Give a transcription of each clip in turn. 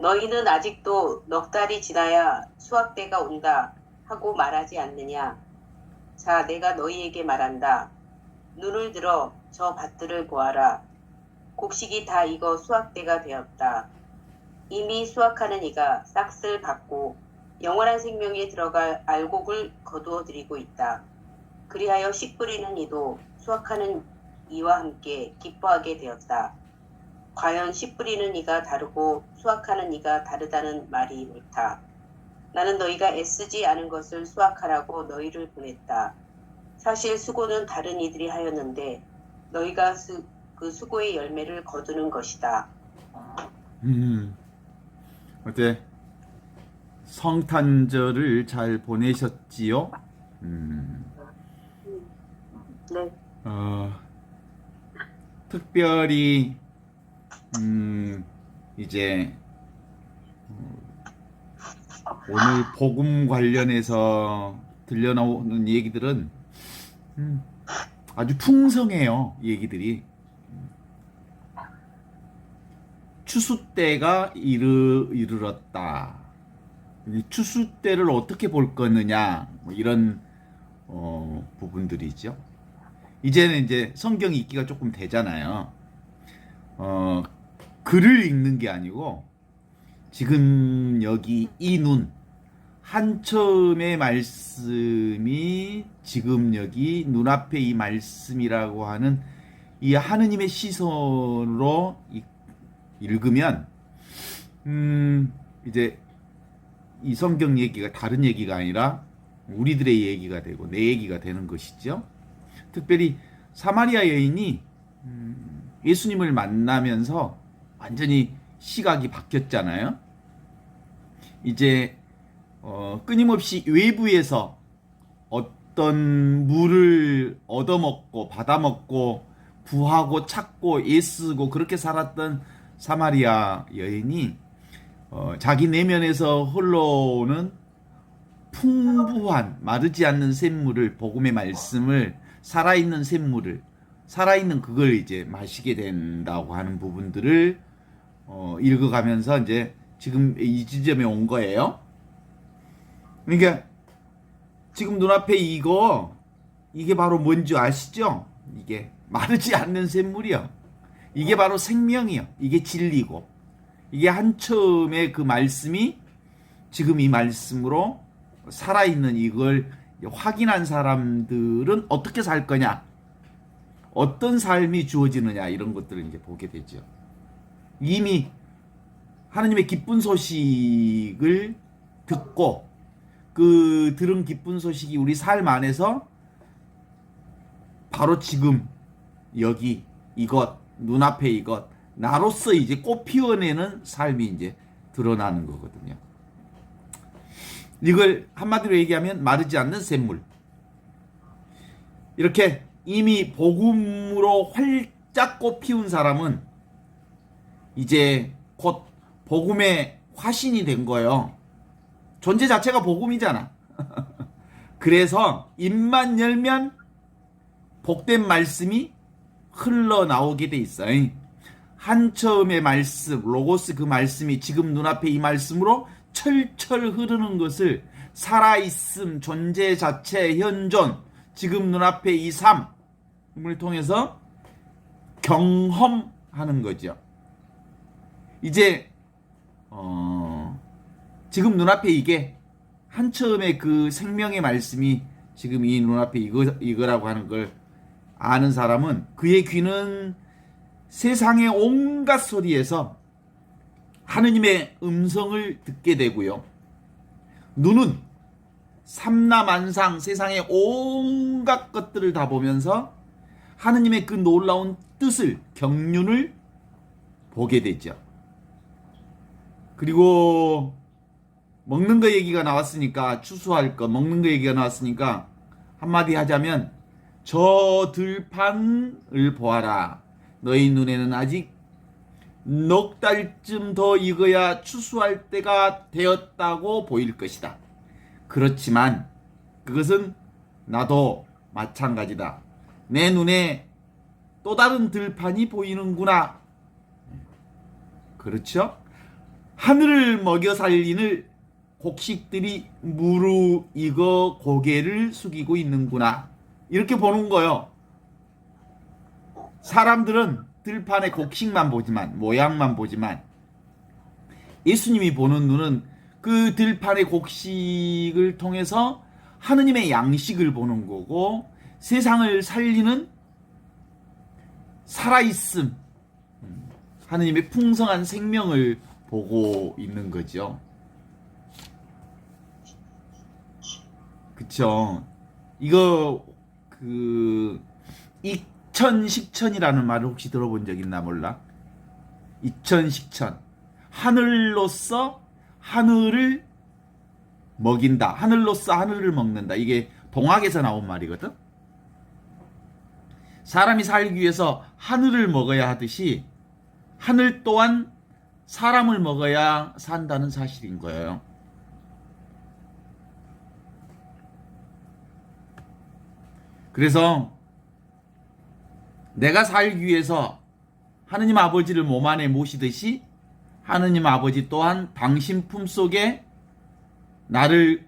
너희는 아직도 넉 달이 지나야 수확 때가 온다 하고 말하지 않느냐? 자, 내가 너희에게 말한다. 눈을 들어 저 밭들을 보아라. 곡식이 다 익어 수확 때가 되었다. 이미 수확하는 이가 싹을 받고 영원한 생명에 들어갈 알곡을 거두어 들이고 있다. 그리하여 씨 뿌리는 이도 수확하는 이와 함께 기뻐하게 되었다. 과연 씨 뿌리는 이가 다르고 수확하는 이가 다르다는 말이 옳다. 나는 너희가 애쓰지 않은 것을 수확하라고 너희를 보냈다. 사실 수고는 다른 이들이 하였는데 너희가 그 수고의 열매를 거두는 것이다. 어때? 성탄절을 잘 보내셨지요? 네. 특별히 이제 오늘 복음 관련해서 들려나오는 얘기들은 아주 풍성해요. 얘기들이. 추수 때가 이르렀다. 추수 때를 어떻게 볼 거느냐, 뭐 이런 부분들이죠. 이제는 이제 성경 읽기가 조금 되잖아요. 글을 읽는 게 아니고 지금 여기 이 한처음의 말씀이 지금 여기 눈앞에 이 말씀이라고 하는 이 하느님의 시선으로 읽으면 이제 이 성경 얘기가 다른 얘기가 아니라 우리들의 얘기가 되고 내 얘기가 되는 것이죠. 특별히 사마리아 여인이 예수님을 만나면서 완전히 시각이 바뀌었잖아요. 이제 끊임없이 외부에서 어떤 물을 얻어먹고 받아먹고 구하고 찾고 애쓰고 그렇게 살았던 사마리아 여인이 자기 내면에서 흘러오는 풍부한 마르지 않는 샘물을, 복음의 말씀을, 살아있는 샘물을, 살아있는 그걸 이제 마시게 된다고 하는 부분들을 읽어가면서 이제 지금 이 지점에 온 거예요. 그러니까 지금 눈앞에 이게 바로 뭔지 아시죠? 이게 마르지 않는 샘물이요. 이게 바로 생명이요. 이게 진리고, 이게 한처음에 그 말씀이 지금 이 말씀으로 살아있는 이걸 확인한 사람들은 어떻게 살 거냐, 어떤 삶이 주어지느냐, 이런 것들을 이제 보게 되죠. 이미 하느님의 기쁜 소식을 듣고 그 들은 기쁜 소식이 우리 삶 안에서 바로 지금 여기 이것, 눈앞에 이것, 나로서 이제 꽃 피워내는 삶이 이제 드러나는 거거든요. 이걸 한마디로 얘기하면 마르지 않는 샘물. 이렇게 이미 복음으로 활짝 꽃 피운 사람은 이제 곧 복음의 화신이 된 거예요. 존재 자체가 복음이잖아. 그래서 입만 열면 복된 말씀이 흘러나오게 돼 있어요. 한처음의 말씀, 로고스, 그 말씀이 지금 눈앞에 이 말씀으로 철철 흐르는 것을 살아있음, 존재 자체, 현존, 지금 눈앞에 이 삶을 통해서 경험하는 거죠. 이제 지금 눈앞에 이게 한처음에 그 생명의 말씀이 지금 이 눈앞에 이거라고 하는 걸 아는 사람은 그의 귀는 세상의 온갖 소리에서 하느님의 음성을 듣게 되고요. 눈은 삼라만상 세상의 온갖 것들을 다 보면서 하느님의 그 놀라운 뜻을, 경륜을 보게 되죠. 그리고 먹는 거 얘기가 나왔으니까, 추수할 거, 먹는 거 얘기가 나왔으니까 한마디 하자면 저 들판을 보아라. 너희 눈에는 아직 넉 달쯤 더 익어야 추수할 때가 되었다고 보일 것이다. 그렇지만 그것은 나도 마찬가지다. 내 눈에 또 다른 들판이 보이는구나. 그렇죠? 하늘을 먹여 살리는 곡식들이 무르익어 고개를 숙이고 있는구나. 이렇게 보는 거요. 사람들은 들판의 곡식만 보지만, 모양만 보지만, 예수님이 보는 눈은 그 들판의 곡식을 통해서 하느님의 양식을 보는 거고, 세상을 살리는 살아있음, 하느님의 풍성한 생명을 보고 있는 거죠. 그쵸? 이거 이천식천이라는 말을 혹시 들어본 적 있나 몰라? 이천식천. 하늘로서 하늘을 먹인다. 하늘로서 하늘을 먹는다. 이게 동학에서 나온 말이거든. 사람이 살기 위해서 하늘을 먹어야 하듯이 하늘 또한 사람을 먹어야 산다는 사실인 거예요. 그래서 내가 살기 위해서 하느님 아버지를 몸 안에 모시듯이 하느님 아버지 또한 당신 품속에 나를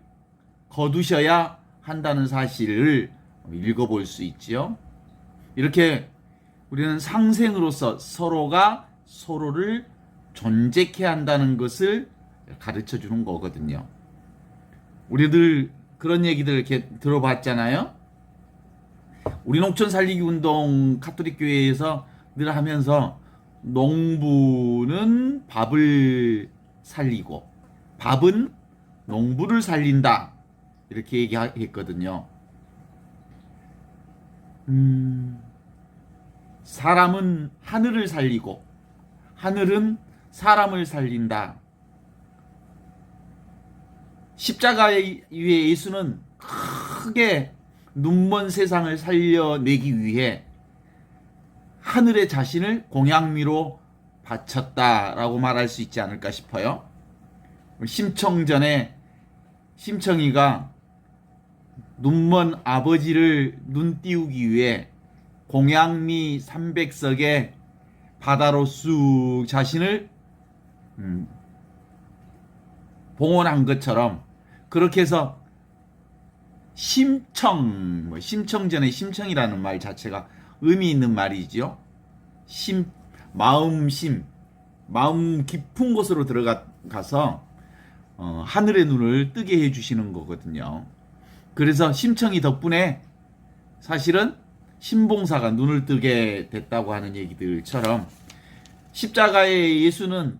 거두셔야 한다는 사실을 읽어볼 수 있지요. 이렇게 우리는 상생으로서 서로가 서로를 존재케 한다는 것을 가르쳐 주는 거거든요. 우리들 그런 얘기들 이렇게 들어봤잖아요. 우리 농촌 살리기 운동 가톨릭 교회에서 늘 하면서 농부는 밥을 살리고 밥은 농부를 살린다. 이렇게 얘기했거든요. 사람은 하늘을 살리고 하늘은 사람을 살린다. 십자가에 위해 예수는 크게 눈먼 세상을 살려내기 위해 하늘의 자신을 공양미로 바쳤다라고 말할 수 있지 않을까 싶어요. 심청전에 심청이가 눈먼 아버지를 눈 띄우기 위해 공양미 300석에 바다로 쑥 자신을 봉헌한 것처럼 그렇게 해서 심청전의 심청이라는 말 자체가 의미 있는 말이죠. 마음 깊은 곳으로 들어가서 하늘의 눈을 뜨게 해주시는 거거든요. 그래서 심청이 덕분에 사실은 신봉사가 눈을 뜨게 됐다고 하는 얘기들처럼 십자가의 예수는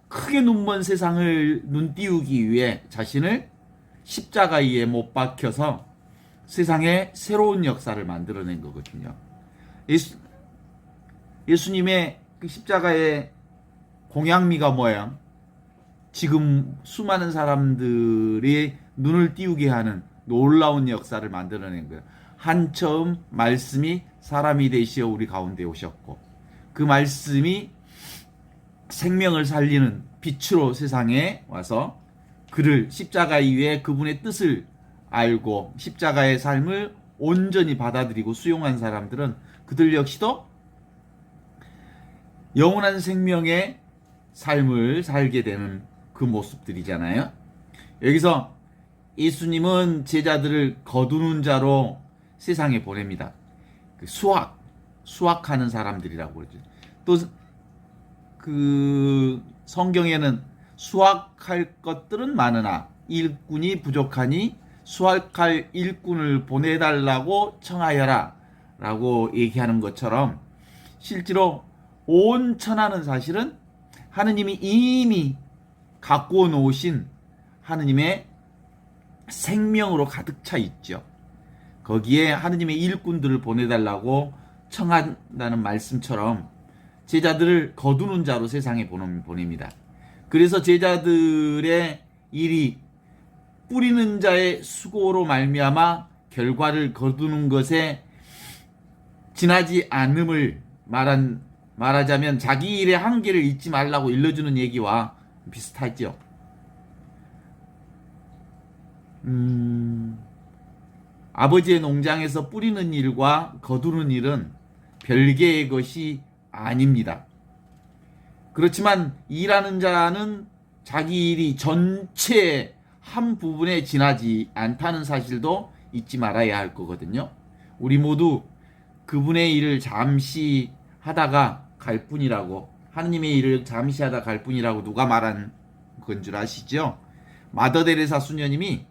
크게 눈먼 세상을 눈 띄우기 위해 자신을 십자가에 못 박혀서 세상에 새로운 역사를 만들어낸 거거든요. 예수님의 그 십자가의 공양미가 뭐야? 지금 수많은 사람들이 눈을 띄우게 하는 놀라운 역사를 만들어낸 거예요. 한처음 말씀이 사람이 되시어 우리 가운데 오셨고 그 말씀이 생명을 살리는 빛으로 세상에 와서 그를 십자가 위에 그분의 뜻을 알고 십자가의 삶을 온전히 받아들이고 수용한 사람들은 그들 역시도 영원한 생명의 삶을 살게 되는 그 모습들이잖아요. 여기서 예수님은 제자들을 거두는 자로 세상에 보냅니다. 수학하는 사람들이라고 그러죠. 또 그 성경에는 수학할 것들은 많으나 일꾼이 부족하니 수학할 일꾼을 보내달라고 청하여라 라고 얘기하는 것처럼 실제로 온 천하는 사실은 하느님이 이미 갖고 놓으신 하느님의 생명으로 가득 차 있죠. 거기에 하느님의 일꾼들을 보내달라고 청한다는 말씀처럼 제자들을 거두는 자로 세상에 보냅니다. 그래서 제자들의 일이 뿌리는 자의 수고로 말미암아 결과를 거두는 것에 지나지 않음을 말하자면 자기 일의 한계를 잊지 말라고 일러주는 얘기와 비슷하죠. 아버지의 농장에서 뿌리는 일과 거두는 일은 별개의 것이 아닙니다. 그렇지만 일하는 자는 자기 일이 전체 한 부분에 지나지 않다는 사실도 잊지 말아야 할 거거든요. 우리 모두 그분의 일을 잠시 하다가 갈 뿐이라고, 하느님의 일을 잠시 하다 갈 뿐이라고 누가 말한 건 줄 아시죠? 마더 데레사 수녀님이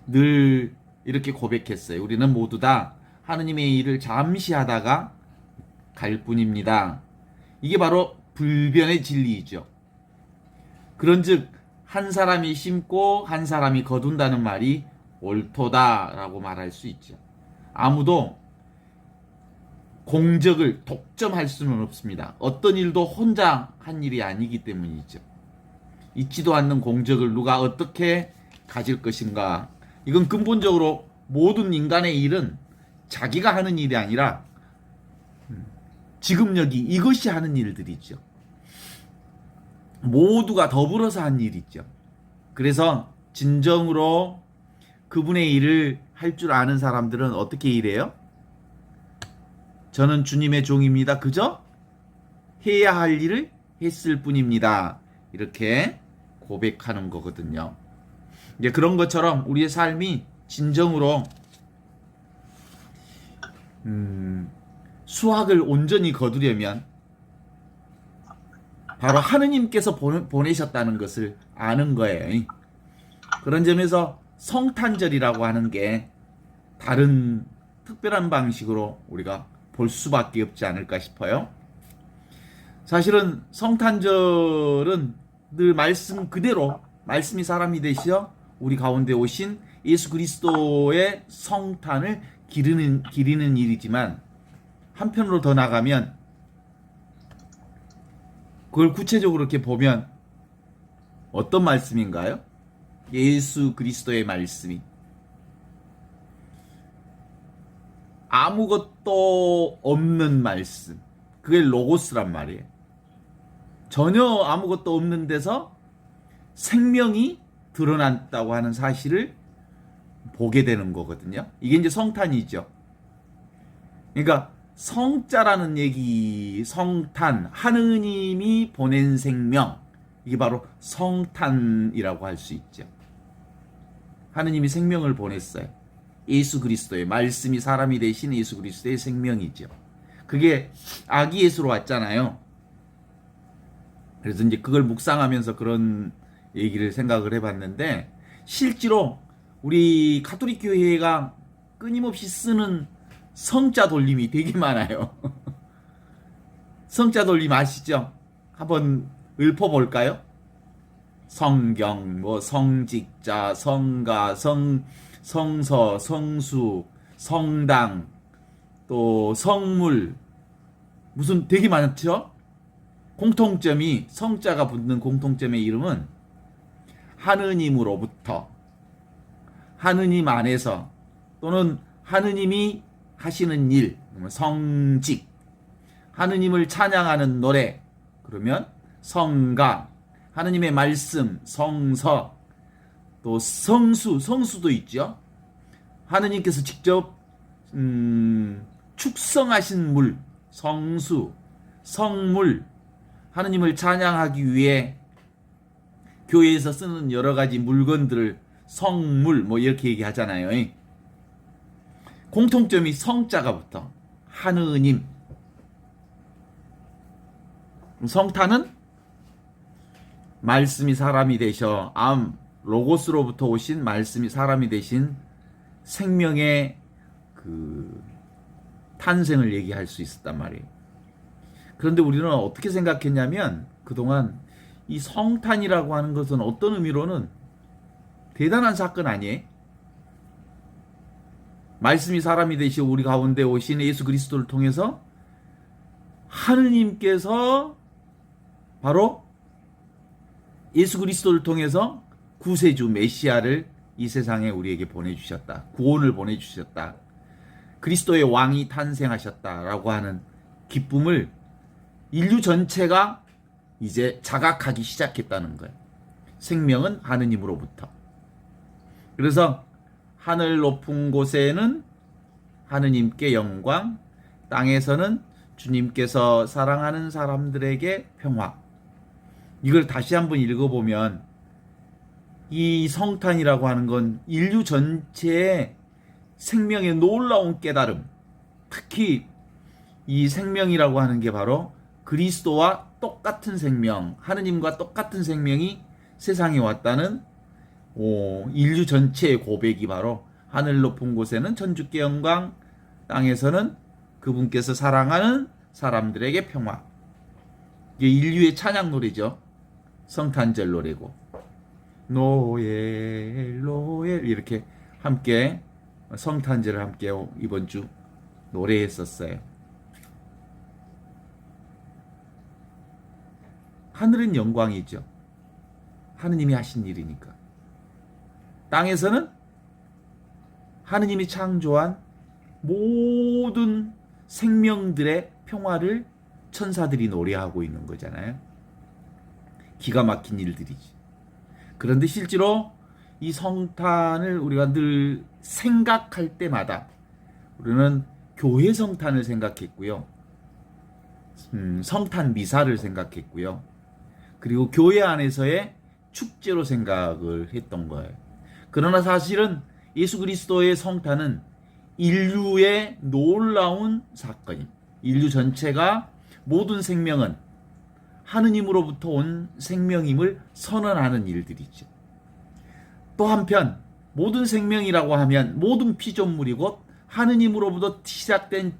늘 이렇게 고백했어요. 우리는 모두 다 하느님의 일을 잠시 하다가 갈 뿐입니다. 이게 바로 불변의 진리이죠. 그런즉 한 사람이 심고 한 사람이 거둔다는 말이 옳도다라고 말할 수 있죠. 아무도 공적을 독점할 수는 없습니다. 어떤 일도 혼자 한 일이 아니기 때문이죠. 있지도 않는 공적을 누가 어떻게 가질 것인가. 이건 근본적으로 모든 인간의 일은 자기가 하는 일이 아니라 지금 여기 이것이 하는 일들이죠. 모두가 더불어서 한 일이죠. 그래서 진정으로 그분의 일을 할 줄 아는 사람들은 어떻게 일해요? 저는 주님의 종입니다. 그저 해야 할 일을 했을 뿐입니다. 이렇게 고백하는 거거든요. 이제 그런 것처럼 우리의 삶이 진정으로 수확을 온전히 거두려면 바로 하느님께서 보내셨다는 것을 아는 거예요. 그런 점에서 성탄절이라고 하는 게 다른 특별한 방식으로 우리가 볼 수밖에 없지 않을까 싶어요. 사실은 성탄절은 늘 말씀 그대로 말씀이 사람이 되시어 우리 가운데 오신 예수 그리스도의 성탄을 기리는 일이지만, 한편으로 더 나가면 그걸 구체적으로 이렇게 보면 어떤 말씀인가요? 예수 그리스도의 말씀이 아무것도 없는 말씀, 그게 로고스란 말이에요. 전혀 아무것도 없는 데서 생명이 드러났다고 하는 사실을 보게 되는 거거든요. 이게 이제 성탄이죠. 그러니까 성자라는 얘기, 성탄, 하느님이 보낸 생명, 이게 바로 성탄이라고 할 수 있죠. 하느님이 생명을 보냈어요. 예수 그리스도의 말씀이 사람이 되신 예수 그리스도의 생명이죠. 그게 아기 예수로 왔잖아요. 그래서 이제 그걸 묵상하면서 그런 얘기를 생각을 해봤는데, 실제로 우리 가톨릭 교회가 끊임없이 쓰는 성자 돌림이 되게 많아요. 성자 돌림 아시죠? 한번 읊어볼까요? 성경, 성직자, 성가, 성서, 성수, 성당, 또 성물, 무슨 되게 많죠? 공통점이, 성자가 붙는 공통점의 이름은 하느님으로부터, 하느님 안에서, 또는 하느님이 하시는 일, 성직, 하느님을 찬양하는 노래, 그러면 성가, 하느님의 말씀, 성서, 또 성수도 있죠. 하느님께서 직접 축성하신 물, 성수, 성물, 하느님을 찬양하기 위해 교회에서 쓰는 여러 가지 물건들을 성물 이렇게 얘기하잖아요. 공통점이 성자가 붙어. 하느님. 성탄은 말씀이 사람이 되셔, 로고스로부터 오신 말씀이 사람이 되신 생명의 그 탄생을 얘기할 수 있었단 말이에요. 그런데 우리는 어떻게 생각했냐면, 그동안 이 성탄이라고 하는 것은 어떤 의미로는 대단한 사건 아니에요? 말씀이 사람이 되시어 우리 가운데 오신 예수 그리스도를 통해서 하느님께서 바로 예수 그리스도를 통해서 구세주 메시아를 이 세상에 우리에게 보내주셨다. 구원을 보내주셨다. 그리스도의 왕이 탄생하셨다라고 하는 기쁨을 인류 전체가 이제 자각하기 시작했다는 거예요. 생명은 하느님으로부터. 그래서 하늘 높은 곳에는 하느님께 영광, 땅에서는 주님께서 사랑하는 사람들에게 평화. 이걸 다시 한번 읽어보면 이 성탄이라고 하는 건 인류 전체의 생명의 놀라운 깨달음, 특히 이 생명이라고 하는 게 바로 그리스도와 똑같은 생명, 하느님과 똑같은 생명이 세상에 왔다는 인류 전체의 고백이 바로 하늘 높은 곳에는 천주께 영광, 땅에서는 그분께서 사랑하는 사람들에게 평화. 이게 인류의 찬양 노래죠. 성탄절 노래고. 노엘 노엘 이렇게 함께 성탄절을 함께 이번 주 노래했었어요. 하늘은 영광이죠. 하느님이 하신 일이니까. 땅에서는 하느님이 창조한 모든 생명들의 평화를 천사들이 노래하고 있는 거잖아요. 기가 막힌 일들이지. 그런데 실제로 이 성탄을 우리가 늘 생각할 때마다 우리는 교회 성탄을 생각했고요. 성탄 미사를 생각했고요. 그리고 교회 안에서의 축제로 생각을 했던 거예요. 그러나 사실은 예수 그리스도의 성탄은 인류의 놀라운 사건입니다. 인류 전체가 모든 생명은 하느님으로부터 온 생명임을 선언하는 일들이죠. 또 한편 모든 생명이라고 하면 모든 피조물이 곧 하느님으로부터 시작된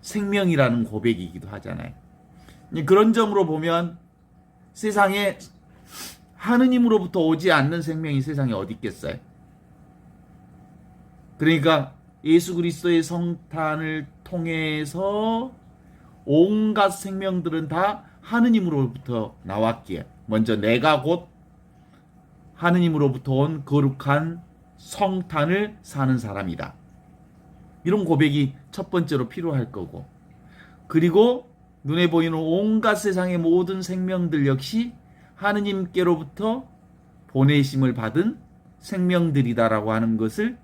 생명이라는 고백이기도 하잖아요. 그런 점으로 보면 세상에 하느님으로부터 오지 않는 생명이 세상에 어디 있겠어요? 그러니까 예수 그리스도의 성탄을 통해서 온갖 생명들은 다 하느님으로부터 나왔기에 먼저 내가 곧 하느님으로부터 온 거룩한 성탄을 사는 사람이다. 이런 고백이 첫 번째로 필요할 거고, 그리고 눈에 보이는 온갖 세상의 모든 생명들 역시 하느님께로부터 보내심을 받은 생명들이다라고 하는 것을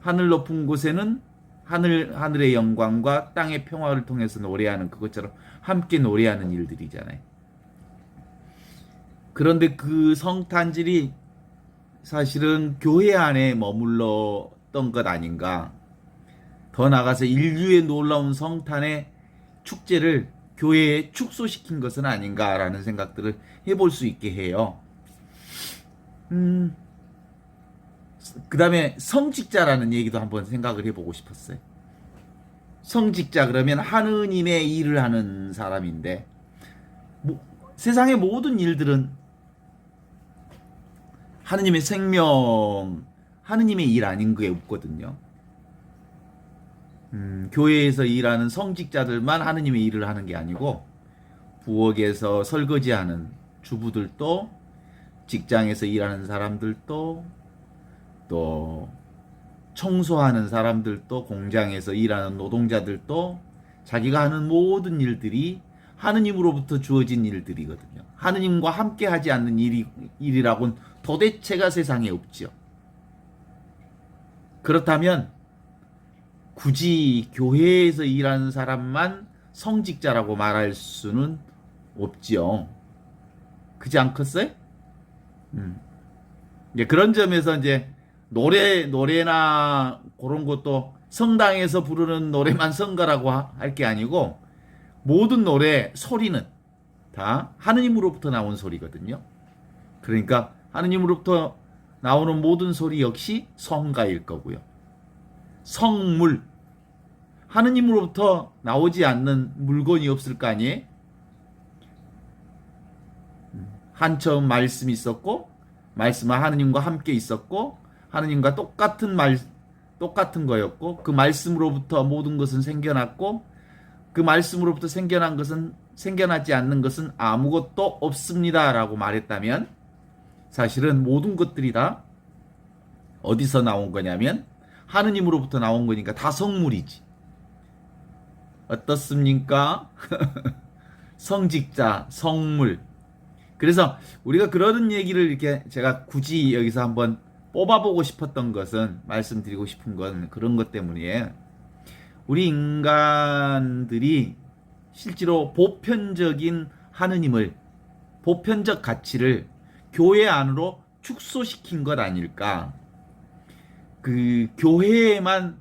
하늘 높은 곳에는 하늘의 영광과 땅의 평화를 통해서 노래하는 그것처럼 함께 노래하는 일들이잖아요. 그런데 그 성탄절이 사실은 교회 안에 머물렀던 것 아닌가. 더 나아가서 인류의 놀라운 성탄의 축제를 교회에 축소시킨 것은 아닌가라는 생각들을 해볼 수 있게 해요. 그 다음에 성직자라는 얘기도 한번 생각을 해보고 싶었어요. 성직자 그러면 하느님의 일을 하는 사람인데, 세상의 모든 일들은 하느님의 생명, 하느님의 일 아닌 게 없거든요. 교회에서 일하는 성직자들만 하느님의 일을 하는 게 아니고, 부엌에서 설거지하는 주부들도, 직장에서 일하는 사람들도, 또 청소하는 사람들도, 공장에서 일하는 노동자들도 자기가 하는 모든 일들이 하느님으로부터 주어진 일들이거든요. 하느님과 함께 하지 않는 일이라고는 도대체가 세상에 없죠. 그렇다면 굳이 교회에서 일하는 사람만 성직자라고 말할 수는 없지요. 그렇지 않겠어요? 이제 그런 점에서 이제 노래나 그런 것도 성당에서 부르는 노래만 성가라고 할 게 아니고, 모든 노래 소리는 다 하느님으로부터 나온 소리거든요. 그러니까 하느님으로부터 나오는 모든 소리 역시 성가일 거고요. 성물, 하느님으로부터 나오지 않는 물건이 없을 거 아니에요? 한처음 말씀이 있었고, 말씀은 하느님과 함께 있었고, 하느님과 똑같은 거였고, 그 말씀으로부터 모든 것은 생겨났고, 그 말씀으로부터 생겨나지 않는 것은 아무것도 없습니다 라고 말했다면, 사실은 모든 것들이 다 어디서 나온 거냐면 하느님으로부터 나온 거니까 다 성물이지. 어떻습니까? 성직자, 성물. 그래서 우리가 그러는 얘기를 이렇게 제가 굳이 여기서 한번 뽑아보고 싶었던 것은, 말씀드리고 싶은 건 그런 것 때문이에요. 우리 인간들이 실제로 보편적인 하느님을 보편적 가치를 교회 안으로 축소시킨 것 아닐까. 그 교회에만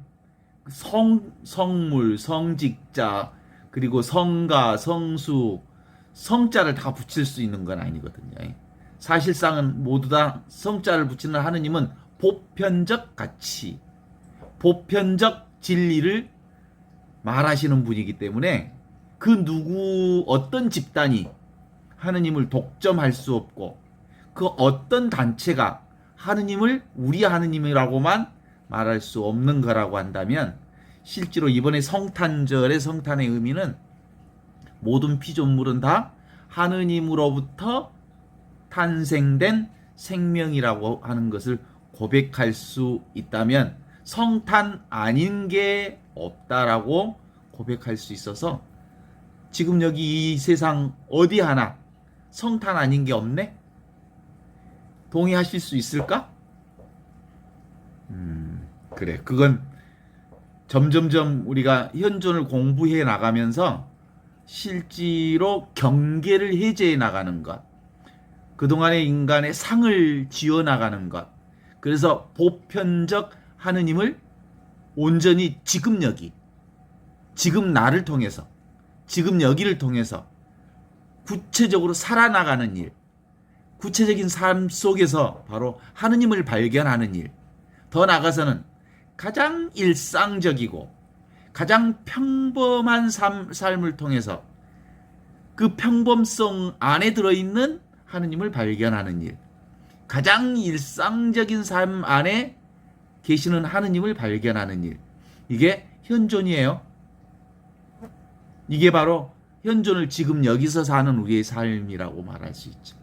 성물, 성직자, 그리고 성가, 성수, 성자를 다 붙일 수 있는 건 아니거든요. 사실상은 모두 다 성자를 붙이는 하느님은 보편적 가치, 보편적 진리를 말하시는 분이기 때문에 그 누구 어떤 집단이 하느님을 독점할 수 없고 그 어떤 단체가 하느님을 우리 하느님이라고만 말할 수 없는 거라고 한다면 실제로 이번에 성탄절의 성탄의 의미는 모든 피조물은 다 하느님으로부터 탄생된 생명이라고 하는 것을 고백할 수 있다면 성탄 아닌 게 없다라고 고백할 수 있어서 지금 여기 이 세상 어디 하나 성탄 아닌 게 없네? 동의하실 수 있을까? 그래. 그건 점점점 우리가 현존을 공부해 나가면서 실제로 경계를 해제해 나가는 것, 그동안의 인간의 상을 지어 나가는 것, 그래서 보편적 하느님을 온전히 지금 여기, 지금 나를 통해서, 지금 여기를 통해서 구체적으로 살아나가는 일, 구체적인 삶 속에서 바로 하느님을 발견하는 일, 더 나아가서는 가장 일상적이고 가장 평범한 삶을 통해서 그 평범성 안에 들어있는 하느님을 발견하는 일, 가장 일상적인 삶 안에 계시는 하느님을 발견하는 일, 이게 현존이에요. 이게 바로 현존을 지금 여기서 사는 우리의 삶이라고 말할 수 있죠.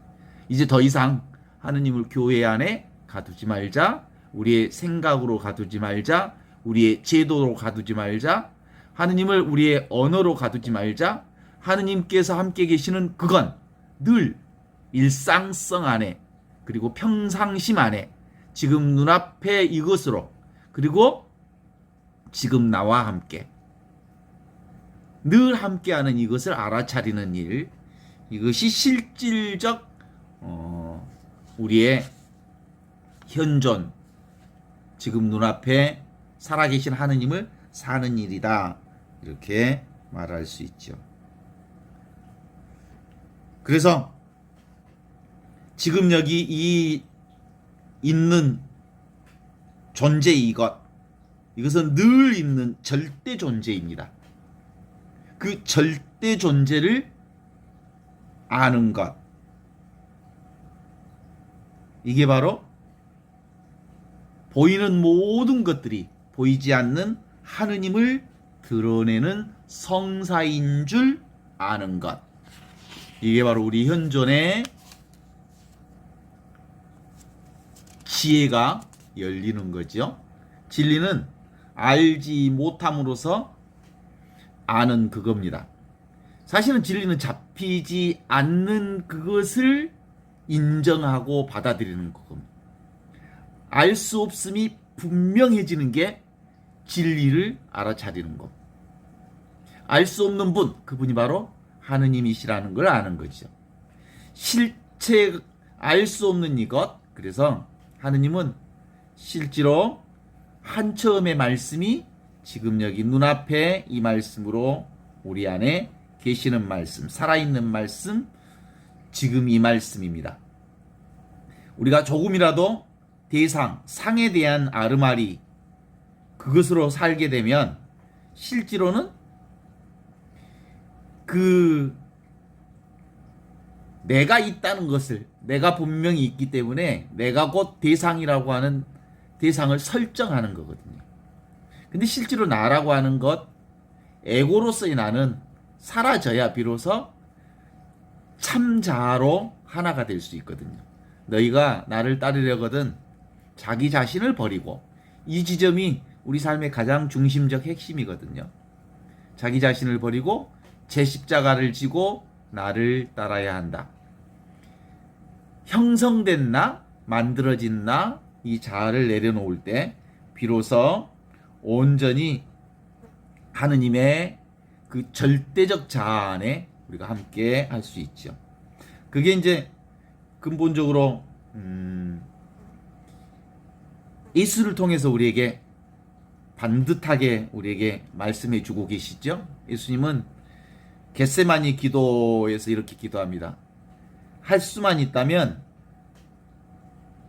이제 더 이상 하느님을 교회 안에 가두지 말자, 우리의 생각으로 가두지 말자, 우리의 제도로 가두지 말자, 하느님을 우리의 언어로 가두지 말자. 하느님께서 함께 계시는 그건 늘 일상성 안에, 그리고 평상심 안에, 지금 눈앞에 이것으로, 그리고 지금 나와 함께 늘 함께하는 이것을 알아차리는 일, 이것이 실질적 우리의 현존, 지금 눈앞에 살아계신 하느님을 사는 일이다, 이렇게 말할 수 있죠. 그래서 지금 여기 이 있는 존재, 이것은 늘 있는 절대 존재입니다. 그 절대 존재를 아는 것, 이게 바로 보이는 모든 것들이 보이지 않는 하느님을 드러내는 성사인 줄 아는 것, 이게 바로 우리 현존의 지혜가 열리는 거죠. 진리는 알지 못함으로써 아는 그겁니다. 사실은 진리는 잡히지 않는 그것을 인정하고 받아들이는 그겁니다. 알 수 없음이 분명해지는 게 진리를 알아차리는 것. 알 수 없는 분, 그분이 바로 하느님이시라는 걸 아는 거죠. 실체 알 수 없는 이것, 그래서 하느님은 실제로 한 처음의 말씀이 지금 여기 눈앞에 이 말씀으로 우리 안에 계시는 말씀, 살아있는 말씀, 지금 이 말씀입니다. 우리가 조금이라도 상에 대한 아르마리, 그것으로 살게 되면 실제로는 그 내가 있다는 것을, 내가 분명히 있기 때문에 내가 곧 대상이라고 하는 대상을 설정하는 거거든요. 근데 실제로 나라고 하는 것, 에고로서의 나는 사라져야 비로소 참자로 하나가 될 수 있거든요. 너희가 나를 따르려거든 자기 자신을 버리고, 이 지점이 우리 삶의 가장 중심적 핵심이거든요. 자기 자신을 버리고 제 십자가를 지고 나를 따라야 한다. 형성된 나, 만들어진 나, 이 자아를 내려놓을 때 비로소 온전히 하느님의 그 절대적 자아 안에 우리가 함께 할 수 있죠. 그게 이제 근본적으로 예수를 통해서 우리에게 반듯하게 우리에게 말씀해 주고 계시죠. 예수님은 겟세마니 기도에서 이렇게 기도합니다. 할 수만 있다면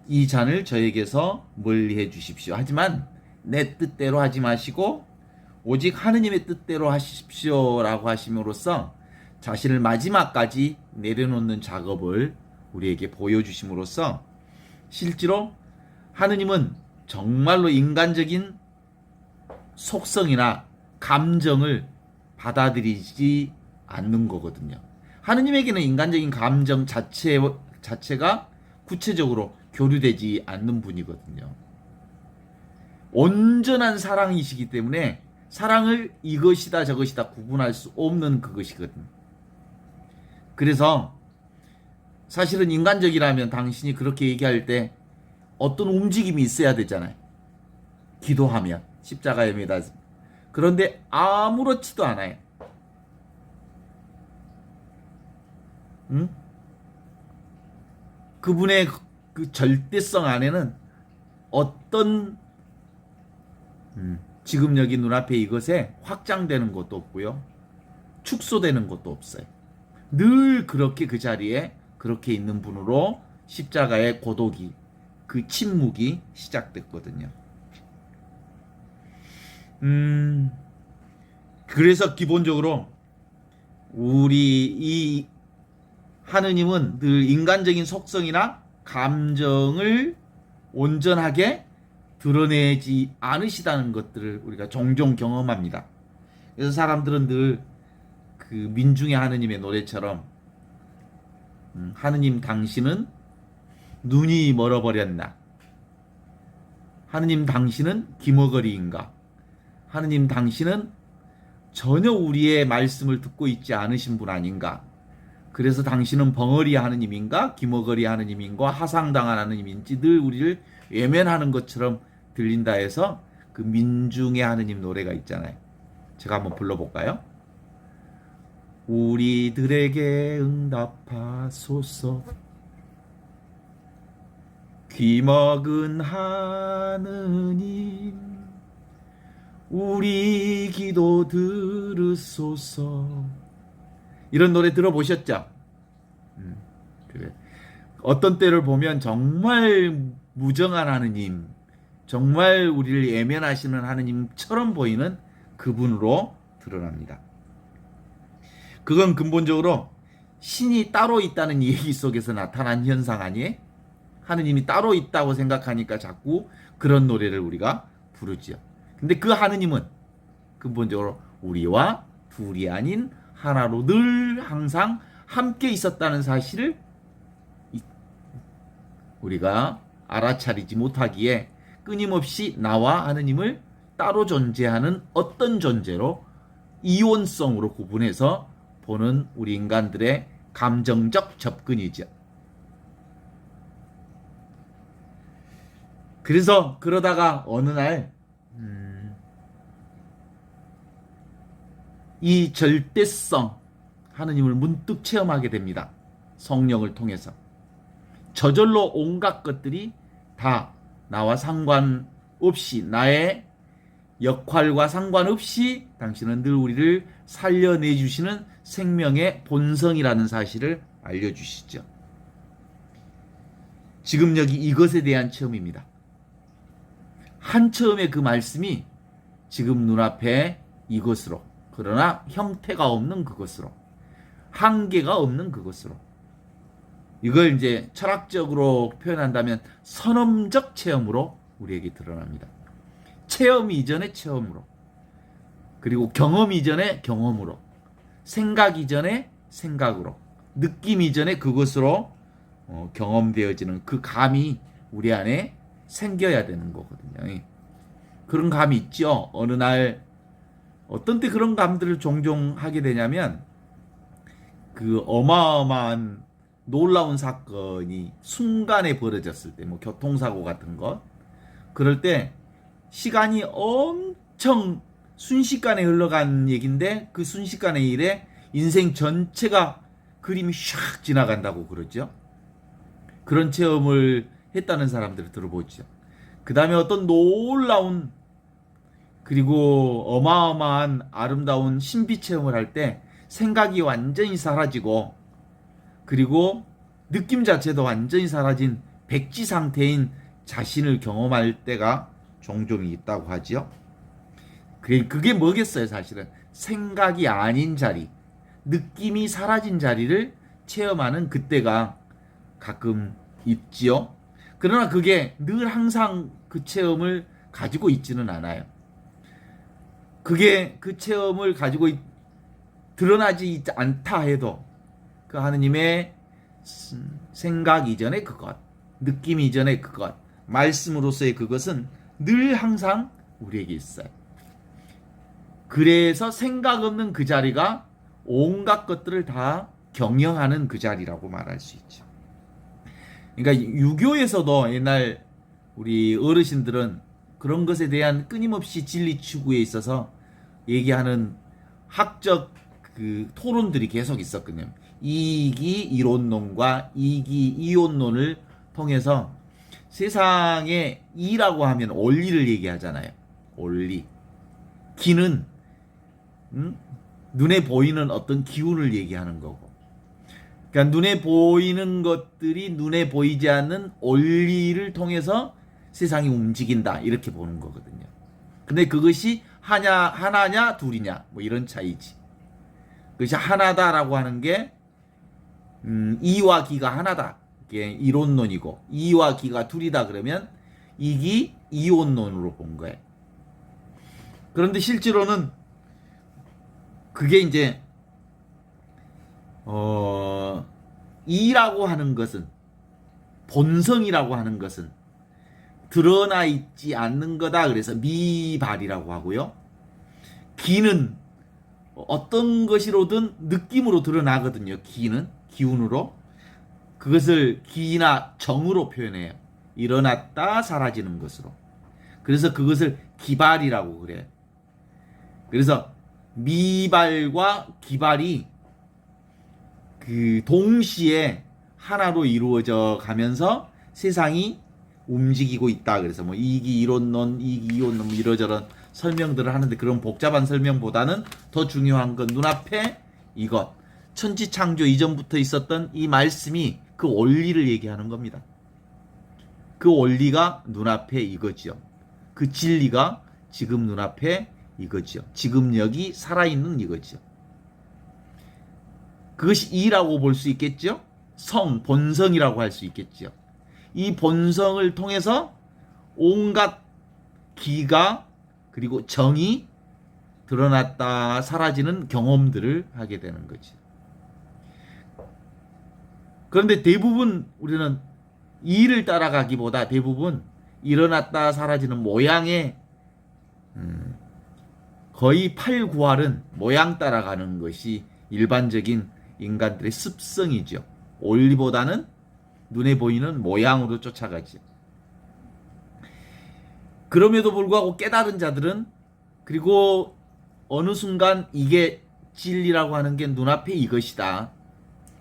이 잔을 저에게서 멀리해 주십시오. 하지만 내 뜻대로 하지 마시고 오직 하느님의 뜻대로 하십시오라고 하심으로써 자신을 마지막까지 내려놓는 작업을 우리에게 보여주심으로써 실제로 하느님은 정말로 인간적인 속성이나 감정을 받아들이지 않는 거거든요. 하느님에게는 인간적인 감정 자체가 구체적으로 교류되지 않는 분이거든요. 온전한 사랑이시기 때문에 사랑을 이것이다 저것이다 구분할 수 없는 그것이거든요. 그래서 사실은 인간적이라면 당신이 그렇게 얘기할 때 어떤 움직임이 있어야 되잖아요. 기도하면 십자가에 매다. 그런데 아무렇지도 않아요. 응? 그분의 그 절대성 안에는 어떤 지금 여기 눈앞에 이것에 확장되는 것도 없고요. 축소되는 것도 없어요. 늘 그렇게 그 자리에 그렇게 있는 분으로 십자가의 고독이 그 침묵이 시작됐거든요. 그래서 기본적으로 우리 이 하느님은 늘 인간적인 속성이나 감정을 온전하게 드러내지 않으시다는 것들을 우리가 종종 경험합니다. 그래서 사람들은 늘 그 민중의 하느님의 노래처럼 하느님 당신은 눈이 멀어버렸나? 하느님 당신은 기머거리인가? 하느님 당신은 전혀 우리의 말씀을 듣고 있지 않으신 분 아닌가? 그래서 당신은 벙어리 하느님인가? 기머거리 하느님인가? 하상당한 하느님인지 늘 우리를 외면하는 것처럼 들린다 해서 그 민중의 하느님 노래가 있잖아요. 제가 한번 불러볼까요? 우리들에게 응답하소서 귀먹은 하느님 우리 기도 들으소서. 이런 노래 들어보셨죠? 그래. 어떤 때를 보면 정말 무정한 하느님, 정말 우리를 예면하시는 하느님처럼 보이는 그분으로 드러납니다. 그건 근본적으로 신이 따로 있다는 얘기 속에서 나타난 현상 아니에요? 하느님이 따로 있다고 생각하니까 자꾸 그런 노래를 우리가 부르죠. 근데 그 하느님은 근본적으로 우리와 둘이 아닌 하나로 늘 항상 함께 있었다는 사실을 우리가 알아차리지 못하기에 끊임없이 나와 하느님을 따로 존재하는 어떤 존재로 이원성으로 구분해서 보는 우리 인간들의 감정적 접근이죠. 그래서 그러다가 어느 날 이 절대성 하느님을 문득 체험하게 됩니다. 성령을 통해서. 저절로 온갖 것들이 다 나와 상관없이 나의 역할과 상관없이 당신은 늘 우리를 살려내 주시는 생명의 본성이라는 사실을 알려주시죠. 지금 여기 이것에 대한 체험입니다. 한처음에 그 말씀이 지금 눈앞에 이것으로, 그러나 형태가 없는 그것으로, 한계가 없는 그것으로, 이걸 이제 철학적으로 표현한다면 선험적 체험으로 우리에게 드러납니다. 체험 이전의 체험으로, 그리고 경험 이전의 경험으로, 생각 이전의 생각으로, 느낌 이전의 그것으로 경험되어지는 그 감이 우리 안에 생겨야 되는 거거든요. 그런 감이 있죠. 어느 날 어떤 때 그런 감들을 종종 하게 되냐면 그 어마어마한 놀라운 사건이 순간에 벌어졌을 때, 뭐 교통사고 같은 것, 그럴 때 시간이 엄청 순식간에 흘러간 얘기인데 그 순식간의 일에 인생 전체가 그림이 샥 지나간다고 그러죠. 그런 체험을 했다는 사람들을 들어보죠. 그 다음에 어떤 놀라운 그리고 어마어마한 아름다운 신비 체험을 할 때 생각이 완전히 사라지고 그리고 느낌 자체도 완전히 사라진 백지 상태인 자신을 경험할 때가 종종 있다고 하지요. 그게 뭐겠어요, 사실은. 생각이 아닌 자리, 느낌이 사라진 자리를 체험하는 그때가 가끔 있지요. 그러나 그게 늘 항상 그 체험을 가지고 있지는 않아요. 그게 그 체험을 가지고 드러나지 않다 해도 그 하느님의 생각 이전의 그것, 느낌 이전의 그것, 말씀으로서의 그것은 늘 항상 우리에게 있어요. 그래서 생각 없는 그 자리가 온갖 것들을 다 경영하는 그 자리라고 말할 수 있죠. 그러니까 유교에서도 옛날 우리 어르신들은 그런 것에 대한 끊임없이 진리 추구에 있어서 얘기하는 학적 그 토론들이 계속 있었거든요. 이기 이론론과 이기 이론론을 통해서 세상에 이라고 하면 원리를 얘기하잖아요. 원리. 기는 눈에 보이는 어떤 기운을 얘기하는 거고. 그러니까 눈에 보이는 것들이 눈에 보이지 않는 원리를 통해서 세상이 움직인다 이렇게 보는 거거든요. 근데 그것이 하나냐 둘이냐 뭐 이런 차이지. 그것이 하나다라고 하는 게 이와 기가 하나다. 이게 이론론이고 이와 기가 둘이다 그러면 이기 이온론으로 본 거예요. 그런데 실제로는 그게 이제 이라고 하는 것은 본성이라고 하는 것은 드러나 있지 않는 거다. 그래서 미발이라고 하고요. 기는 어떤 것이로든 느낌으로 드러나거든요. 기는 기운으로 그것을 기나 정으로 표현해요. 일어났다 사라지는 것으로. 그래서 그것을 기발이라고 그래요. 그래서 미발과 기발이 그 동시에 하나로 이루어져 가면서 세상이 움직이고 있다. 그래서 뭐 이기 이론론, 이기 이론론 뭐 이러저런 설명들을 하는데 그런 복잡한 설명보다는 더 중요한 건 눈앞에 이것 천지창조 이전부터 있었던 이 말씀이 그 원리를 얘기하는 겁니다. 그 원리가 눈앞에 이거지요. 그 진리가 지금 눈앞에 이거지요. 지금 여기 살아있는 이거지요. 그것이 이라고 볼 수 있겠죠. 본성이라고 할 수 있겠죠. 이 본성을 통해서 온갖 기가 그리고 정이 드러났다 사라지는 경험들을 하게 되는 거지. 그런데 대부분 우리는 이를 따라가기보다 대부분 일어났다 사라지는 모양의 거의 8, 9할은 모양 따라가는 것이 일반적인 인간들의 습성이죠. 원리보다는 눈에 보이는 모양으로 쫓아가지. 그럼에도 불구하고 깨달은 자들은 그리고 어느 순간 이게 진리라고 하는 게 눈앞에 이것이다.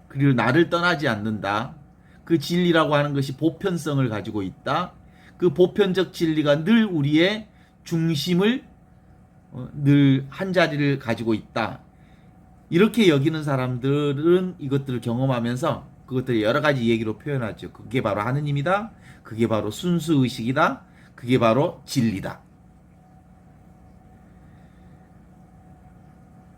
그리고 나를 떠나지 않는다. 그 진리라고 하는 것이 보편성을 가지고 있다. 그 보편적 진리가 늘 우리의 중심을 늘 한 자리를 가지고 있다. 이렇게 여기는 사람들은 이것들을 경험하면서 그것들을 여러 가지 얘기로 표현하죠. 그게 바로 하느님이다. 그게 바로 순수의식이다. 그게 바로 진리다.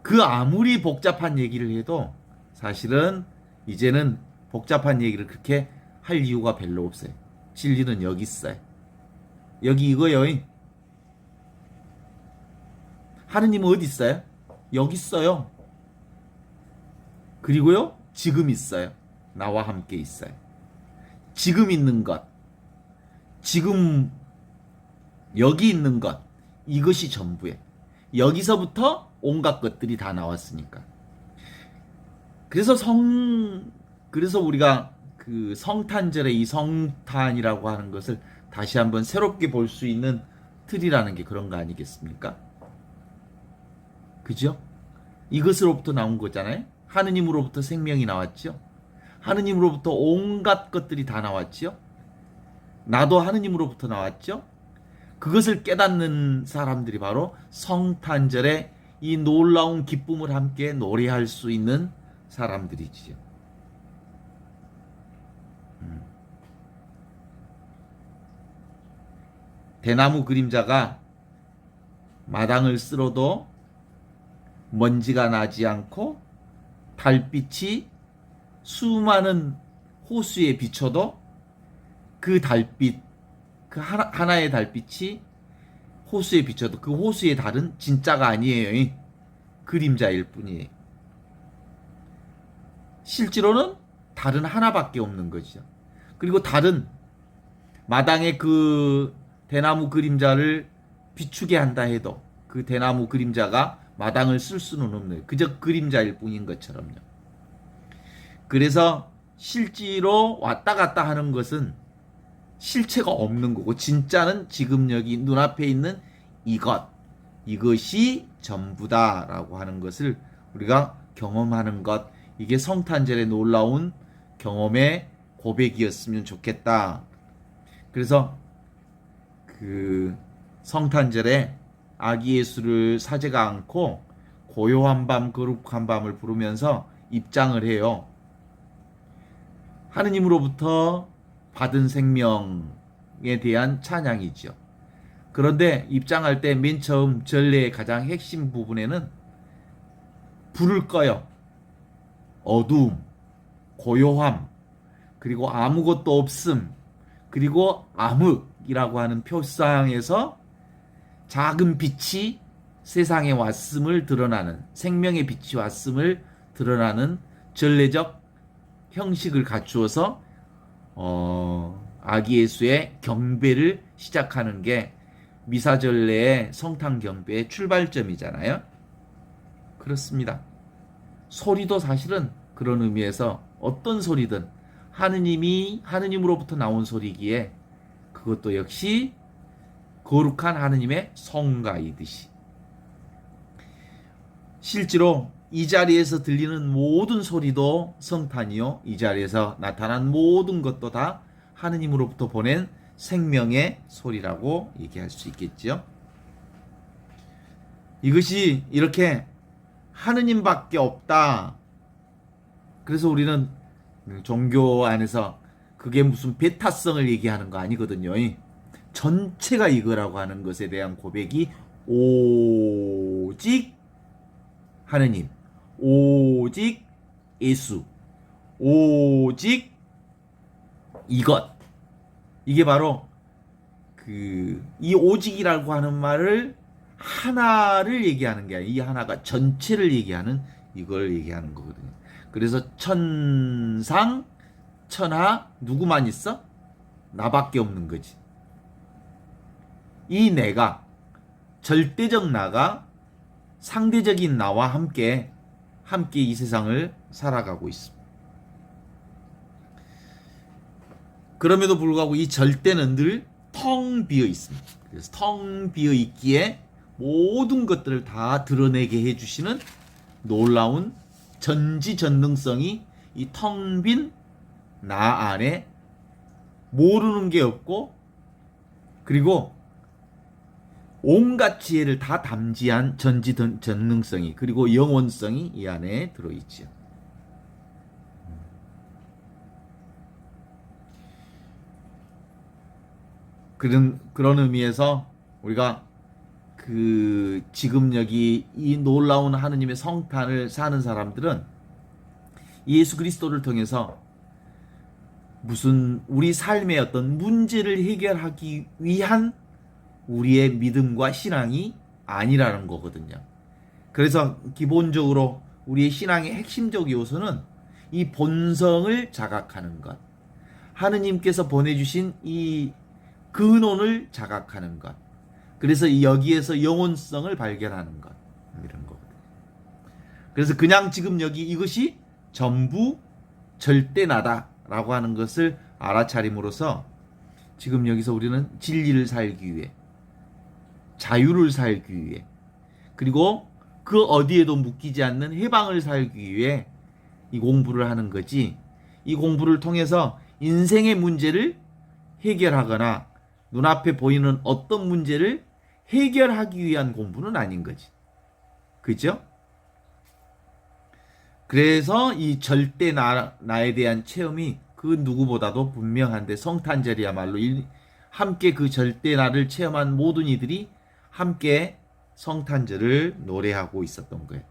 그 아무리 복잡한 얘기를 해도 사실은 이제는 복잡한 얘기를 그렇게 할 이유가 별로 없어요. 진리는 여기 있어요. 여기 이거요. 하느님은 어디 있어요? 여기 있어요. 그리고요, 지금 있어요. 나와 함께 있어요. 지금 있는 것, 지금 여기 있는 것, 이것이 전부예요. 여기서부터 온갖 것들이 다 나왔으니까. 그래서 우리가 그 성탄절의 이 성탄이라고 하는 것을 다시 한번 새롭게 볼 수 있는 틀이라는 게 그런 거 아니겠습니까? 그죠? 이것으로부터 나온 거잖아요. 하느님으로부터 생명이 나왔죠. 하느님으로부터 온갖 것들이 다 나왔죠. 나도 하느님으로부터 나왔죠. 그것을 깨닫는 사람들이 바로 성탄절에 이 놀라운 기쁨을 함께 노래할 수 있는 사람들이지요. 대나무 그림자가 마당을 쓸어도 먼지가 나지 않고 달빛이 수많은 호수에 비춰도 그 달빛, 그 하나의 달빛이 호수에 비춰도 그 호수의 달은 진짜가 아니에요. 그림자일 뿐이에요. 실제로는 달은 하나밖에 없는 거죠. 그리고 달은 마당에 그 대나무 그림자를 비추게 한다 해도 그 대나무 그림자가 마당을 쓸 수는 없는, 그저 그림자일 뿐인 것처럼요. 그래서 실제로 왔다 갔다 하는 것은 실체가 없는 거고, 진짜는 지금 여기 눈앞에 있는 이것이 전부다라고 하는 것을 우리가 경험하는 것, 이게 성탄절의 놀라운 경험의 고백이었으면 좋겠다. 그래서 그 성탄절에 아기 예수를 사제가 안고 고요한 밤 거룩한 밤을 부르면서 입장을 해요. 하느님으로부터 받은 생명에 대한 찬양이죠. 그런데 입장할 때 맨 처음 전례의 가장 핵심 부분에는 불을 꺼요. 어두움, 고요함, 그리고 아무것도 없음, 그리고 암흑이라고 하는 표상에서 작은 빛이 세상에 왔음을 드러나는, 생명의 빛이 왔음을 드러나는 전례적 형식을 갖추어서 아기 예수의 경배를 시작하는 게 미사전례의 성탄 경배의 출발점이잖아요. 그렇습니다. 소리도 사실은 그런 의미에서 어떤 소리든 하느님으로부터 나온 소리기에 그것도 역시 거룩한 하느님의 성가이듯이, 실제로 이 자리에서 들리는 모든 소리도 성탄이요, 이 자리에서 나타난 모든 것도 다 하느님으로부터 보낸 생명의 소리라고 얘기할 수 있겠죠. 이것이 이렇게 하느님밖에 없다. 그래서 우리는 종교 안에서 그게 무슨 배타성을 얘기하는 거 아니거든요. 전체가 이거라고 하는 것에 대한 고백이 오직 하느님, 오직 예수, 오직 이것. 이게 바로 이 오직이라고 하는 말을 하나를 얘기하는 게 아니라 이 하나가 전체를 얘기하는, 이걸 얘기하는 거거든요. 그래서 천상, 천하 누구만 있어? 나밖에 없는 거지. 이 내가, 절대적 나가 상대적인 나와 함께 이 세상을 살아가고 있습니다. 그럼에도 불구하고 이 절대는 늘 텅 비어 있습니다. 그래서 텅 비어 있기에 모든 것들을 다 드러내게 해주시는 놀라운 전지전능성이 이 텅 빈 나 안에 모르는 게 없고, 그리고 온갖 지혜를 다 담지한 전지전능성이, 그리고 영원성이 이 안에 들어있죠. 그런 의미에서 우리가 지금 여기 이 놀라운 하느님의 성탄을 사는 사람들은 예수 그리스도를 통해서 무슨 우리 삶의 어떤 문제를 해결하기 위한 우리의 믿음과 신앙이 아니라는 거거든요. 그래서 기본적으로 우리의 신앙의 핵심적 요소는 이 본성을 자각하는 것, 하느님께서 보내주신 이 근원을 자각하는 것, 그래서 여기에서 영혼성을 발견하는 것, 이런 거거든요. 그래서 그냥 지금 여기 이것이 전부 절대 나다라고 하는 것을 알아차림으로써 지금 여기서 우리는 진리를 살기 위해, 자유를 살기 위해, 그리고 그 어디에도 묶이지 않는 해방을 살기 위해 이 공부를 하는 거지. 이 공부를 통해서 인생의 문제를 해결하거나 눈앞에 보이는 어떤 문제를 해결하기 위한 공부는 아닌 거지. 그죠? 그래서 이 절대 나에 대한 체험이 그 누구보다도 분명한데, 성탄절이야말로 함께 그 절대 나를 체험한 모든 이들이 함께 성탄절을 노래하고 있었던 거예요.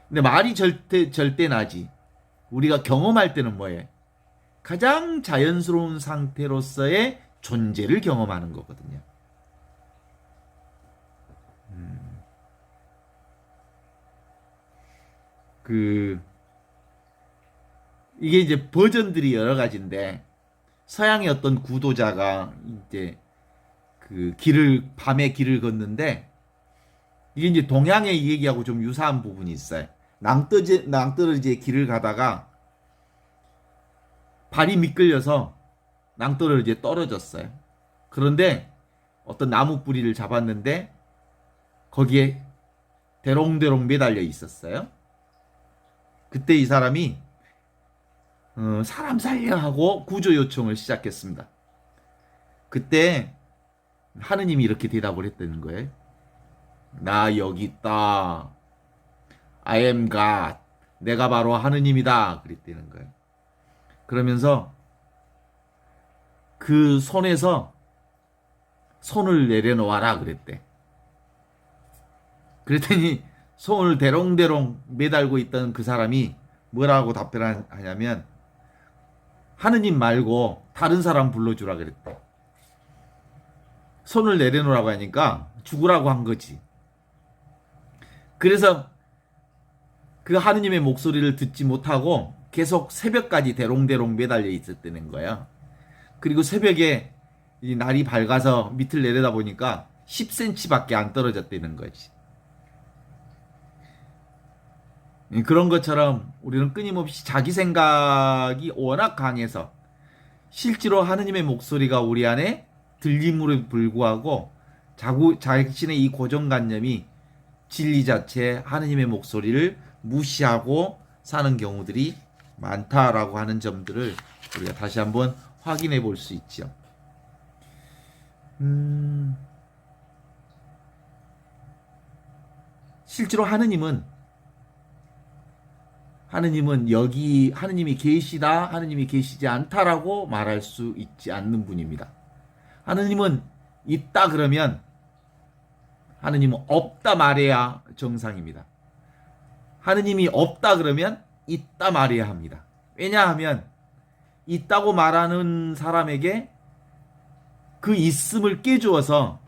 근데 말이 절대 나지. 우리가 경험할 때는 뭐예요? 가장 자연스러운 상태로서의 존재를 경험하는 거거든요. 이게 이제 버전들이 여러 가지인데, 서양의 어떤 구도자가 이제 밤에 길을 걷는데, 이게 이제 동양의 얘기하고 좀 유사한 부분이 있어요. 낭떠러지에 길을 가다가 발이 미끌려서 낭떠러지에 떨어졌어요. 그런데 어떤 나무 뿌리를 잡았는데 거기에 대롱대롱 매달려 있었어요. 그때 이 사람이 사람 살려 하고 구조 요청을 시작했습니다. 그때 하느님이 이렇게 대답을 했다는 거예요. 나 여기 있다. I am God. 내가 바로 하느님이다. 그랬다는 거예요. 그러면서 그 손에서 손을 내려놓아라 그랬대. 그랬더니 손을 대롱대롱 매달고 있던 그 사람이 뭐라고 답변을 하냐면, 하느님 말고 다른 사람 불러주라 그랬대. 손을 내려놓으라고 하니까 죽으라고 한 거지. 그래서 그 하느님의 목소리를 듣지 못하고 계속 새벽까지 대롱대롱 매달려 있었다는 거야. 그리고 새벽에 이 날이 밝아서 밑을 내려다 보니까 10cm밖에 안 떨어졌다는 거지. 그런 것처럼 우리는 끊임없이 자기 생각이 워낙 강해서 실제로 하느님의 목소리가 우리 안에 들림으로 불구하고 자신의 이 고정관념이 진리 자체 하느님의 목소리를 무시하고 사는 경우들이 많다라고 하는 점들을 우리가 다시 한번 확인해 볼 수 있죠. 실제로 하느님이 하느님이 계시다, 하느님이 계시지 않다라고 말할 수 있지 않는 분입니다. 하느님은 있다 그러면 하느님은 없다 말해야 정상입니다. 하느님이 없다 그러면 있다 말해야 합니다. 왜냐하면 있다고 말하는 사람에게 그 있음을 깨주어서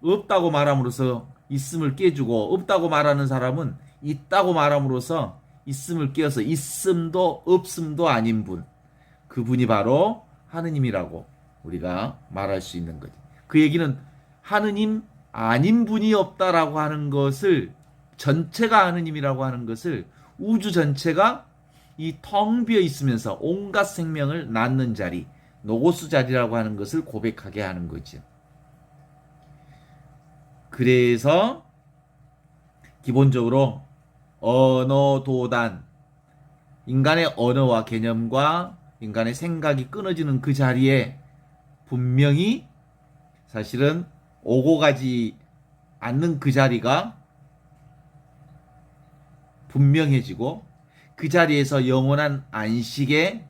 없다고 말함으로써 있음을 깨주고, 없다고 말하는 사람은 있다고 말함으로써 있음을 깨어서 있음도 없음도 아닌 분, 그분이 바로 하느님이라고 우리가 말할 수 있는 거지. 그 얘기는 하느님 아닌 분이 없다라고 하는 것을, 전체가 하느님이라고 하는 것을, 우주 전체가 이 텅 비어 있으면서 온갖 생명을 낳는 자리, 노고스 자리라고 하는 것을 고백하게 하는 거죠. 그래서 기본적으로 언어 도단, 인간의 언어와 개념과 인간의 생각이 끊어지는 그 자리에 분명히 사실은 오고 가지 않는 그 자리가 분명해지고, 그 자리에서 영원한 안식의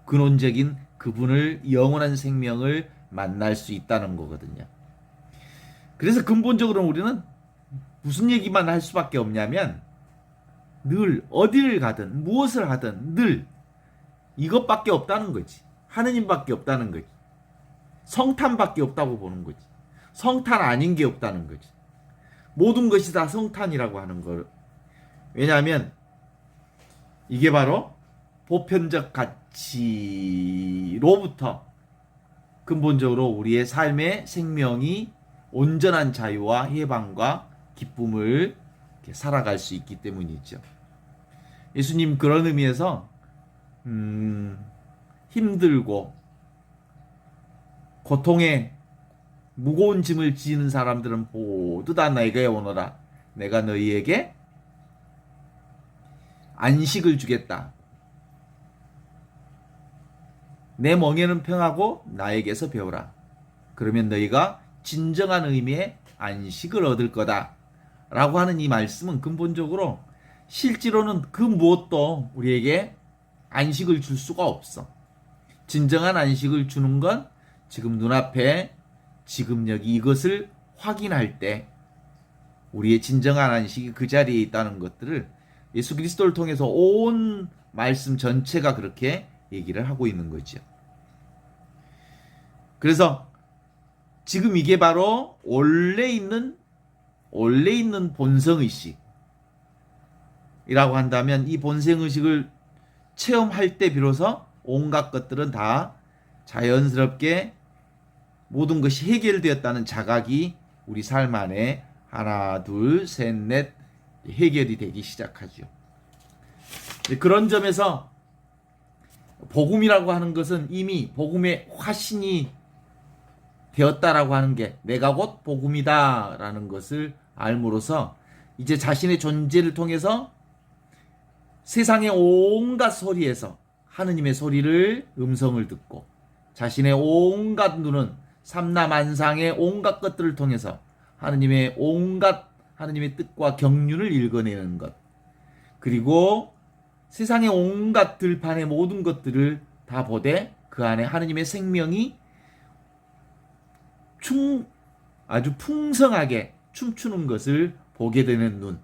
근원적인 그분을, 영원한 생명을 만날 수 있다는 거거든요. 그래서 근본적으로 우리는 무슨 얘기만 할 수밖에 없냐면, 늘 어디를 가든 무엇을 하든 늘 이것밖에 없다는 거지. 하느님밖에 없다는 거지. 성탄밖에 없다고 보는 거지. 성탄 아닌 게 없다는 거지. 모든 것이 다 성탄이라고 하는 걸. 왜냐하면 이게 바로 보편적 가치로부터 근본적으로 우리의 삶의 생명이 온전한 자유와 해방과 기쁨을 살아갈 수 있기 때문이죠. 예수님 그런 의미에서 힘들고 고통에 무거운 짐을 지는 사람들은 모두 다 내게 오너라. 내가 너희에게 안식을 주겠다. 내 멍에는 평하고 나에게서 배우라. 그러면 너희가 진정한 의미의 안식을 얻을 거다. 라고 하는 이 말씀은 근본적으로 실제로는 그 무엇도 우리에게 안식을 줄 수가 없어. 진정한 안식을 주는 건 지금 눈앞에 지금 여기 이것을 확인할 때 우리의 진정한 안식이 그 자리에 있다는 것들을 예수 그리스도를 통해서 온 말씀 전체가 그렇게 얘기를 하고 있는 거죠. 그래서 지금 이게 바로 원래 있는 본성의식이라고 한다면 이 본성의식을 체험할 때 비로소 온갖 것들은 다 자연스럽게 모든 것이 해결되었다는 자각이 우리 삶 안에 하나, 둘, 셋, 넷 해결이 되기 시작하죠. 그런 점에서 복음이라고 하는 것은 이미 복음의 화신이 되었다라고 하는 게 내가 곧 복음이다라는 것을 알므로써 이제 자신의 존재를 통해서 세상의 온갖 소리에서 하느님의 소리를 음성을 듣고 자신의 온갖 눈은 삼라만상의 온갖 것들을 통해서 하느님의 뜻과 경륜을 읽어내는 것, 그리고 세상의 온갖 들판의 모든 것들을 다 보되 그 안에 하느님의 생명이 아주 풍성하게 춤추는 것을 보게 되는 눈,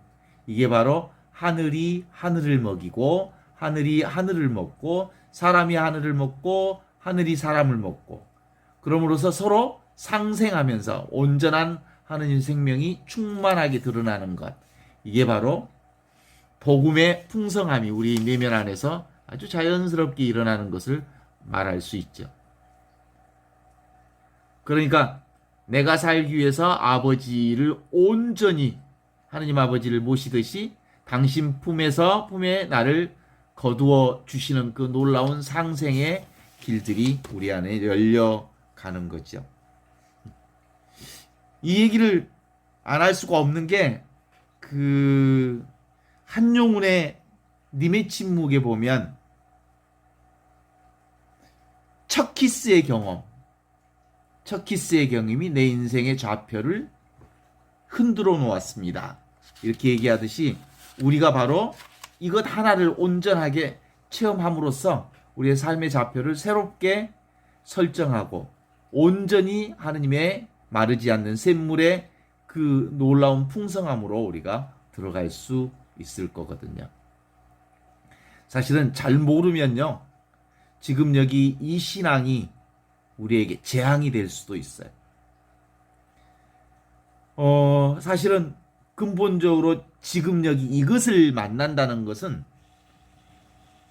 이게 바로 하늘이 하늘을 먹이고 하늘이 하늘을 먹고 사람이 하늘을 먹고 하늘이 사람을 먹고 그러므로서 서로 상생하면서 온전한 하느님 생명이 충만하게 드러나는 것, 이게 바로 복음의 풍성함이 우리 내면 안에서 아주 자연스럽게 일어나는 것을 말할 수 있죠. 그러니까 내가 살기 위해서 아버지를 온전히 하느님 아버지를 모시듯이 당신 품에 나를 거두어 주시는 그 놀라운 상생의 길들이 우리 안에 열려가는 거죠. 이 얘기를 안 할 수가 없는 게 그 한용운의 님의 침묵에 보면 첫 키스의 경험이 내 인생의 좌표를 흔들어 놓았습니다. 이렇게 얘기하듯이 우리가 바로 이것 하나를 온전하게 체험함으로써 우리의 삶의 좌표를 새롭게 설정하고 온전히 하느님의 마르지 않는 샘물의 그 놀라운 풍성함으로 우리가 들어갈 수 있을 거거든요. 사실은 잘 모르면요, 지금 여기 이 신앙이 우리에게 재앙이 될 수도 있어요. 사실은 근본적으로 지금 여기 이것을 만난다는 것은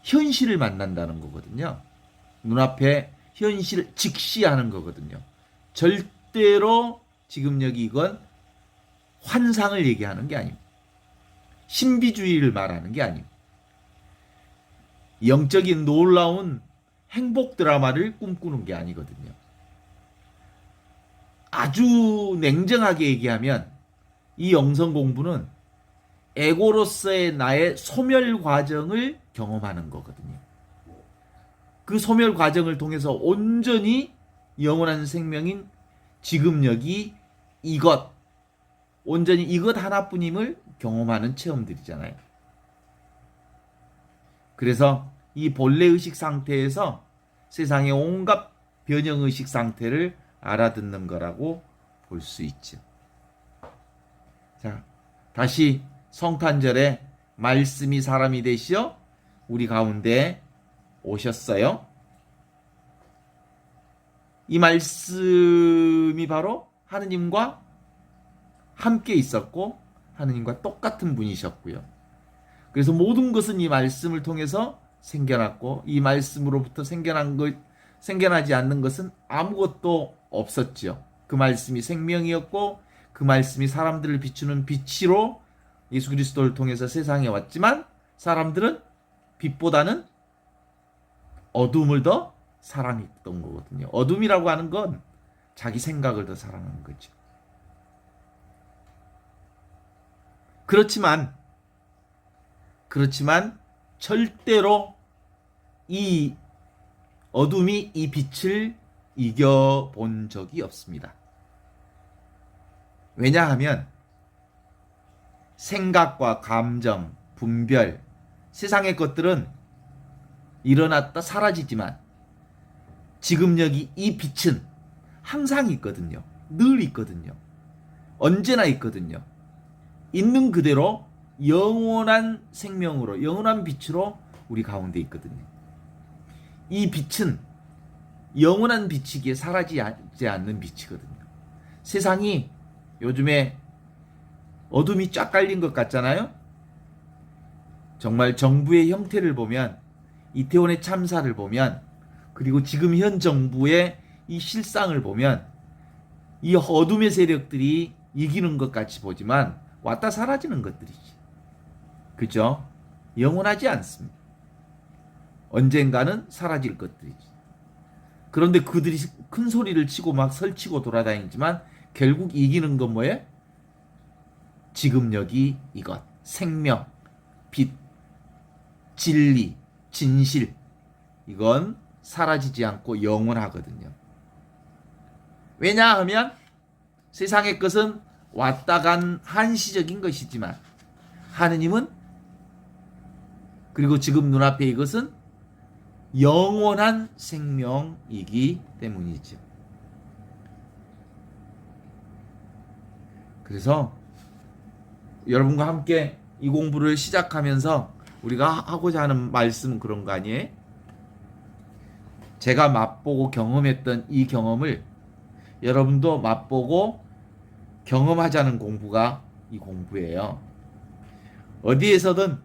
현실을 만난다는 거거든요. 눈앞에 현실을 직시하는 거거든요. 절대로 지금 여기 이건 환상을 얘기하는 게 아닙니다. 신비주의를 말하는 게 아닙니다. 영적인 놀라운 행복 드라마를 꿈꾸는 게 아니거든요. 아주 냉정하게 얘기하면 이 영성 공부는 에고로서의 나의 소멸 과정을 경험하는 거거든요. 그 소멸 과정을 통해서 온전히 영원한 생명인 지금 여기 이것, 온전히 이것 하나뿐임을 경험하는 체험들이잖아요. 그래서 이 본래의식 상태에서 세상의 온갖 변형의식 상태를 알아듣는 거라고 볼 수 있죠. 자, 다시 성탄절에 말씀이 사람이 되시어 우리 가운데 오셨어요. 이 말씀이 바로 하느님과 함께 있었고 하느님과 똑같은 분이셨고요. 그래서 모든 것은 이 말씀을 통해서 생겨났고 이 말씀으로부터 생겨나지 않는 것은 아무것도 없었죠. 그 말씀이 생명이었고 그 말씀이 사람들을 비추는 빛으로 예수 그리스도를 통해서 세상에 왔지만 사람들은 빛보다는 어둠을 더 사랑했던 거거든요. 어둠이라고 하는 건 자기 생각을 더 사랑하는 거죠. 그렇지만 절대로 이 어둠이 이 빛을 이겨본 적이 없습니다. 왜냐하면 생각과 감정, 분별, 세상의 것들은 일어났다 사라지지만 지금 여기 이 빛은 항상 있거든요. 늘 있거든요. 언제나 있거든요. 있는 그대로 영원한 생명으로, 영원한 빛으로 우리 가운데 있거든요. 이 빛은 영원한 빛이기에 사라지지 않는 빛이거든요. 세상이 요즘에 어둠이 쫙 깔린 것 같잖아요. 정말 정부의 형태를 보면, 이태원의 참사를 보면, 그리고 지금 현 정부의 이 실상을 보면 이 어둠의 세력들이 이기는 것 같이 보지만 왔다 사라지는 것들이지. 그죠? 영원하지 않습니다. 언젠가는 사라질 것들이지. 그런데 그들이 큰 소리를 치고 막 설치고 돌아다니지만 결국 이기는 건 뭐예요? 지금 여기 이것, 생명, 빛, 진리, 진실, 이건 사라지지 않고 영원하거든요. 왜냐하면 세상의 것은 왔다 간 한시적인 것이지만 하느님은, 그리고 지금 눈앞에 이것은 영원한 생명이기 때문이죠. 그래서 여러분과 함께 이 공부를 시작하면서 우리가 하고자 하는 말씀은 그런 거 아니에요? 제가 맛보고 경험했던 이 경험을 여러분도 맛보고 경험하자는 공부가 이 공부예요. 어디에서든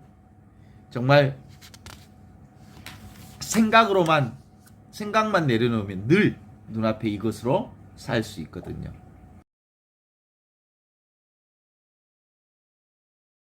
정말 생각만 내려놓으면 늘 눈앞에 이것으로 살 수 있거든요.